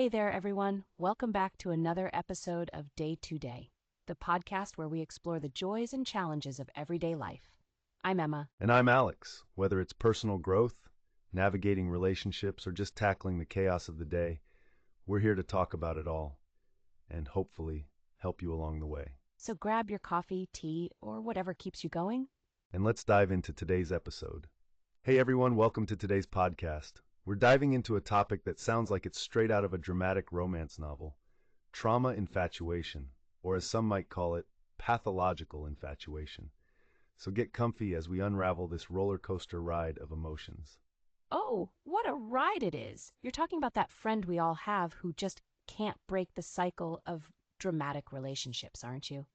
Hey there, everyone. Welcome back to another episode of Day to Day, the podcast where we explore the joys and challenges of everyday life. I'm Emma. And I'm Alex. Whether it's personal growth, navigating relationships, or just tackling the chaos of the day, we're here to talk about it all and hopefully help you along the way. So grab your coffee, tea, or whatever keeps you going. And let's dive into today's episode. Hey everyone, welcome to today's podcast. We're diving into a topic that sounds like it's straight out of a dramatic romance novel: trauma infatuation, or as some might call it, pathological infatuation. So get comfy as we unravel this roller coaster ride of emotions. Oh, what a ride it is! You're talking about that friend we all have who just can't break the cycle of dramatic relationships, aren't you?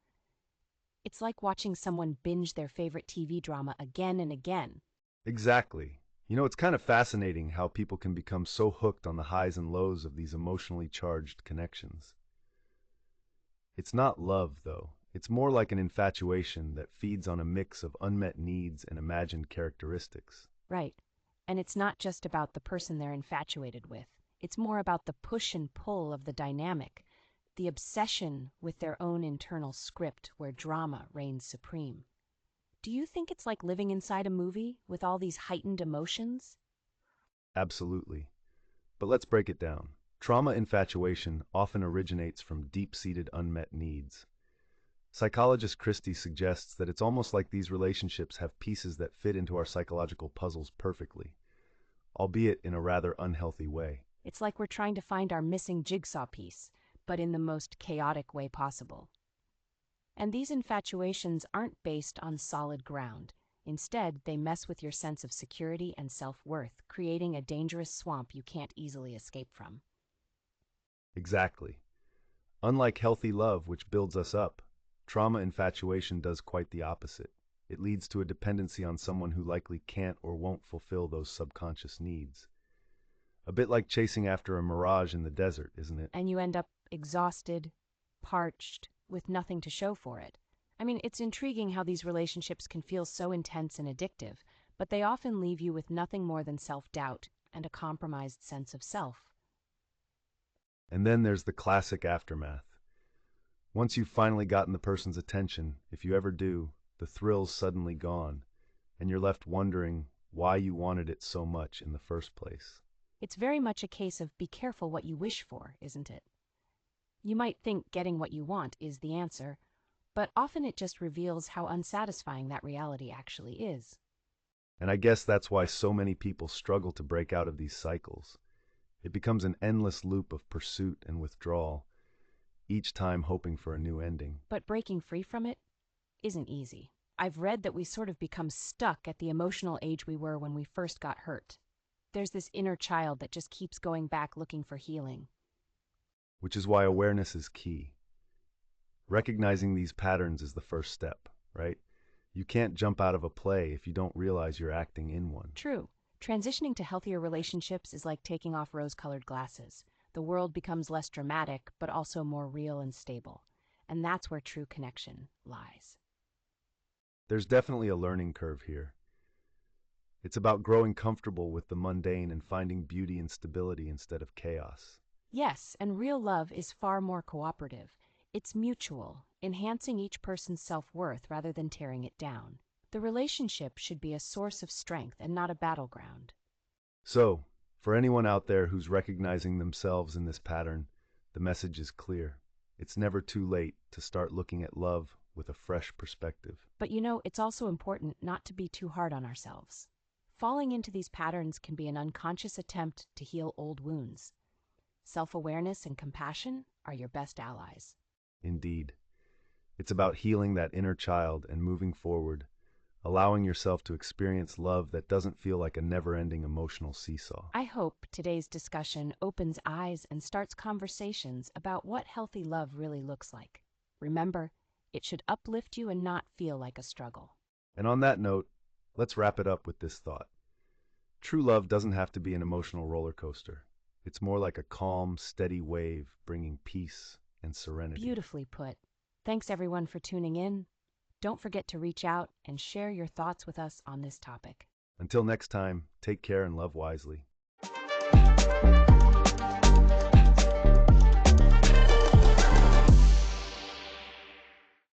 It's like watching someone binge their favorite TV drama again and again. Exactly. It's kind of fascinating how people can become so hooked on the highs and lows of these emotionally charged connections. It's not love, though. It's more like an infatuation that feeds on a mix of unmet needs and imagined characteristics. Right. And it's not just about the person they're infatuated with. It's more about the push and pull of the dynamic, the obsession with their own internal script where drama reigns supreme. Do you think it's like living inside a movie with all these heightened emotions? Absolutely. But let's break it down. Trauma infatuation often originates from deep-seated unmet needs. Psychologist Christie suggests that it's almost like these relationships have pieces that fit into our psychological puzzles perfectly, albeit in a rather unhealthy way. It's like we're trying to find our missing jigsaw piece, but in the most chaotic way possible. And these infatuations aren't based on solid ground. Instead, they mess with your sense of security and self-worth, creating a dangerous swamp you can't easily escape from. Exactly. Unlike healthy love, which builds us up, trauma infatuation does quite the opposite. It leads to a dependency on someone who likely can't or won't fulfill those subconscious needs. A bit like chasing after a mirage in the desert, isn't it? And you end up exhausted, parched, with nothing to show for it. I mean, it's intriguing how these relationships can feel so intense and addictive, but they often leave you with nothing more than self-doubt and a compromised sense of self. And then there's the classic aftermath. Once you've finally gotten the person's attention, if you ever do, the thrill's suddenly gone, and you're left wondering why you wanted it so much in the first place. It's very much a case of be careful what you wish for, isn't it? You might think getting what you want is the answer, but often it just reveals how unsatisfying that reality actually is. And I guess that's why so many people struggle to break out of these cycles. It becomes an endless loop of pursuit and withdrawal, each time hoping for a new ending. But breaking free from it isn't easy. I've read that we sort of become stuck at the emotional age we were when we first got hurt. There's this inner child that just keeps going back looking for healing. Which is why awareness is key. Recognizing these patterns is the first step, right? You can't jump out of a play if you don't realize you're acting in one. True. Transitioning to healthier relationships is like taking off rose-colored glasses. The world becomes less dramatic, but also more real and stable. And that's where true connection lies. There's definitely a learning curve here. It's about growing comfortable with the mundane and finding beauty and stability instead of chaos. Yes, and real love is far more cooperative. It's mutual, enhancing each person's self-worth rather than tearing it down. The relationship should be a source of strength and not a battleground. So, for anyone out there who's recognizing themselves in this pattern, the message is clear. It's never too late to start looking at love with a fresh perspective. But it's also important not to be too hard on ourselves. Falling into these patterns can be an unconscious attempt to heal old wounds. Self-awareness and compassion are your best allies. Indeed. It's about healing that inner child and moving forward, allowing yourself to experience love that doesn't feel like a never-ending emotional seesaw. I hope today's discussion opens eyes and starts conversations about what healthy love really looks like. Remember, it should uplift you and not feel like a struggle. And on that note, let's wrap it up with this thought. True love doesn't have to be an emotional roller coaster. It's more like a calm, steady wave bringing peace and serenity. Beautifully put. Thanks everyone for tuning in. Don't forget to reach out and share your thoughts with us on this topic. Until next time, take care and love wisely.